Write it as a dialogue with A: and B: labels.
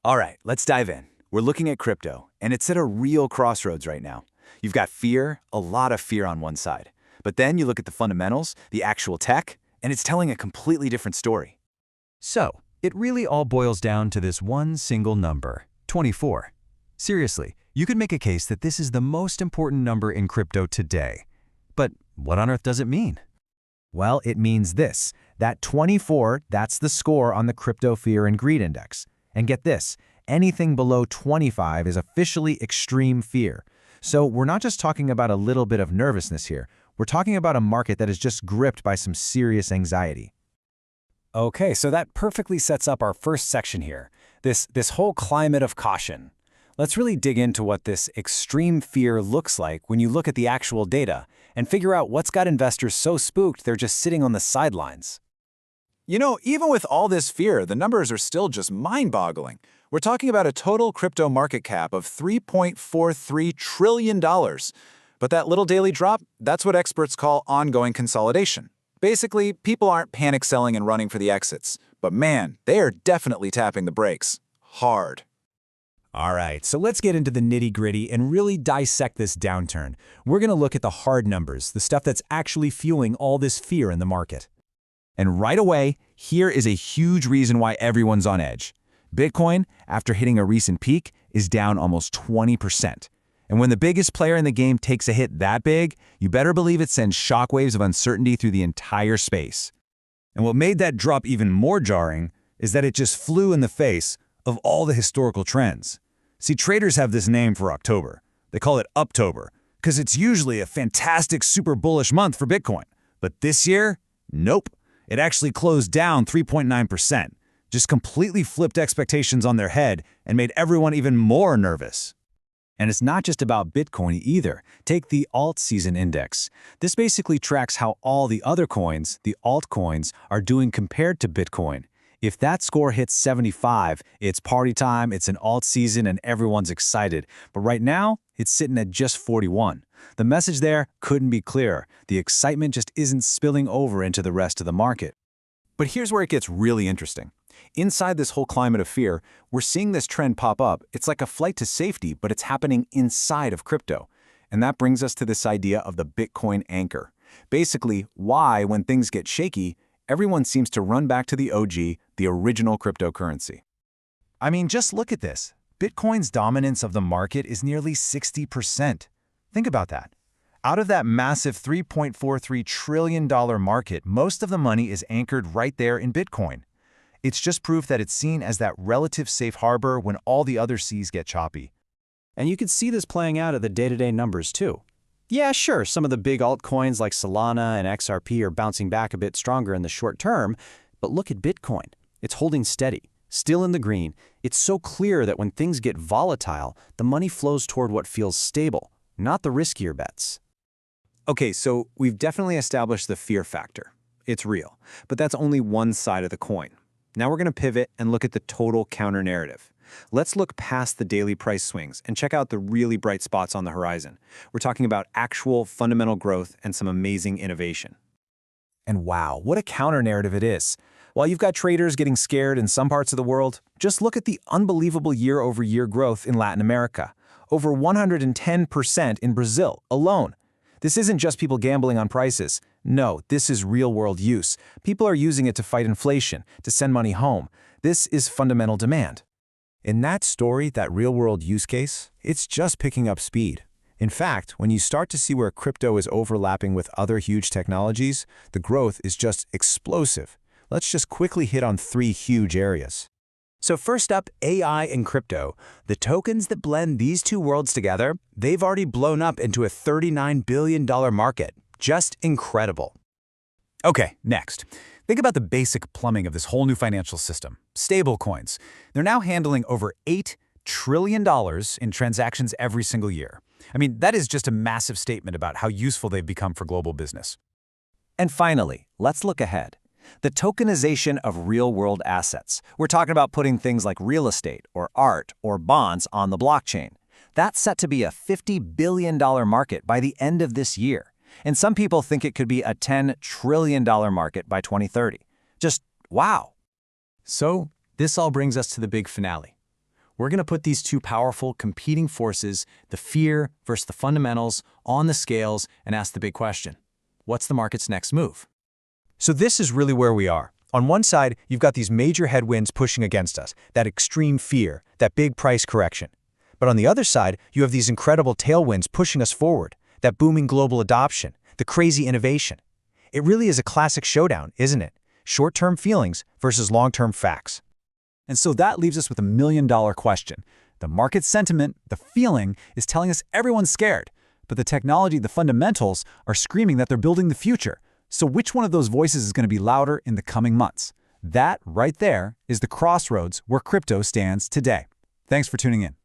A: All right, let's dive in. We're looking at crypto, and it's at a real crossroads right now. You've got fear, a lot of fear on one side. But then you look at the fundamentals, the actual tech, and it's telling a completely different story.
B: So, it really all boils down to this one single number, 24. Seriously, you could make a case that this is the most important number in crypto today. But what on earth does it mean?
C: Well, it means this, that 24, that's the score on the Crypto Fear and Greed Index. And get this, anything below 25 is officially extreme fear. So we're not just talking about a little bit of nervousness here. We're talking about a market that is just gripped by some serious anxiety.
A: Okay, so that perfectly sets up our first section here, this whole climate of caution. Let's really dig into what this extreme fear looks like when you look at the actual data and figure out what's got investors so spooked they're just sitting on the sidelines.
D: You know, even with all this fear, the numbers are still just mind-boggling. We're talking about a total crypto market cap of $3.43 trillion. But that little daily drop, that's what experts call ongoing consolidation. Basically, people aren't panic selling and running for the exits. But man, they are definitely tapping the brakes. Hard.
A: All right, so let's get into the nitty-gritty and really dissect this downturn. We're going to look at the hard numbers, the stuff that's actually fueling all this fear in the market.
C: And right away, here is a huge reason why everyone's on edge. Bitcoin, after hitting a recent peak, is down almost 20%. And when the biggest player in the game takes a hit that big, you better believe it sends shockwaves of uncertainty through the entire space.
B: And what made that drop even more jarring is that it just flew in the face of all the historical trends. See, traders have this name for October. They call it Uptober, because it's usually a fantastic, super bullish month for Bitcoin. But this year, nope. It actually closed down 3.9%, just completely flipped expectations on their head and made everyone even more nervous.
A: And it's not just about Bitcoin either. Take the Altseason Index. This basically tracks how all the other coins, the altcoins, are doing compared to Bitcoin. If that score hits 75, it's party time, it's an alt season, and everyone's excited. But right now, it's sitting at just 41. The message there couldn't be clearer. The excitement just isn't spilling over into the rest of the market. But here's where it gets really interesting. Inside this whole climate of fear, we're seeing this trend pop up. It's like a flight to safety, but it's happening inside of crypto. And that brings us to this idea of the Bitcoin anchor. Basically, why, when things get shaky, everyone seems to run back to the OG, the original cryptocurrency.
C: I mean, just look at this. Bitcoin's dominance of the market is nearly 60%. Think about that. Out of that massive $3.43 trillion market, most of the money is anchored right there in Bitcoin. It's just proof that it's seen as that relative safe harbor when all the other seas get choppy.
A: And you can see this playing out at the day-to-day numbers too. Yeah, sure, some of the big altcoins like Solana and XRP are bouncing back a bit stronger in the short term, but look at Bitcoin. It's holding steady, still in the green. It's so clear that when things get volatile, the money flows toward what feels stable, not the riskier bets. Okay, so we've definitely established the fear factor. It's real, but that's only one side of the coin. Now we're going to pivot and look at the total counter-narrative. Let's look past the daily price swings and check out the really bright spots on the horizon. We're talking about actual fundamental growth and some amazing innovation.
C: And wow, what a counter-narrative it is. While you've got traders getting scared in some parts of the world, just look at the unbelievable year-over-year growth in Latin America. Over 110% in Brazil alone. This isn't just people gambling on prices. No, this is real-world use. People are using it to fight inflation, to send money home. This is fundamental demand. In that story, that real-world use case, it's just picking up speed. In fact, when you start to see where crypto is overlapping with other huge technologies, the growth is just explosive. Let's just quickly hit on 3 huge areas.
A: So first up, AI and crypto. The tokens that blend these two worlds together, they've already blown up into a $39 billion market. Just incredible. Okay, next. Think about the basic plumbing of this whole new financial system. Stablecoins. They're now handling over $8 trillion in transactions every single year. I mean, that is just a massive statement about how useful they've become for global business. And finally, let's look ahead. The tokenization of real-world assets. We're talking about putting things like real estate or art or bonds on the blockchain. That's set to be a $50 billion market by the end of this year. And some people think it could be a $10 trillion market by 2030. Just wow. So this all brings us to the big finale.
C: We're going to put these two powerful, competing forces, the fear versus the fundamentals, on the scales and ask the big question. What's the market's next move?
A: So this is really where we are. On one side, you've got these major headwinds pushing against us, that extreme fear, that big price correction. But on the other side, you have these incredible tailwinds pushing us forward, that booming global adoption, the crazy innovation. It really is a classic showdown, isn't it? Short-term feelings versus long-term facts.
D: And so that leaves us with a million-dollar question. The market sentiment, the feeling, is telling us everyone's scared. But the technology, the fundamentals, are screaming that they're building the future. So which one of those voices is going to be louder in the coming months? That, right there, is the crossroads where crypto stands today. Thanks for tuning in.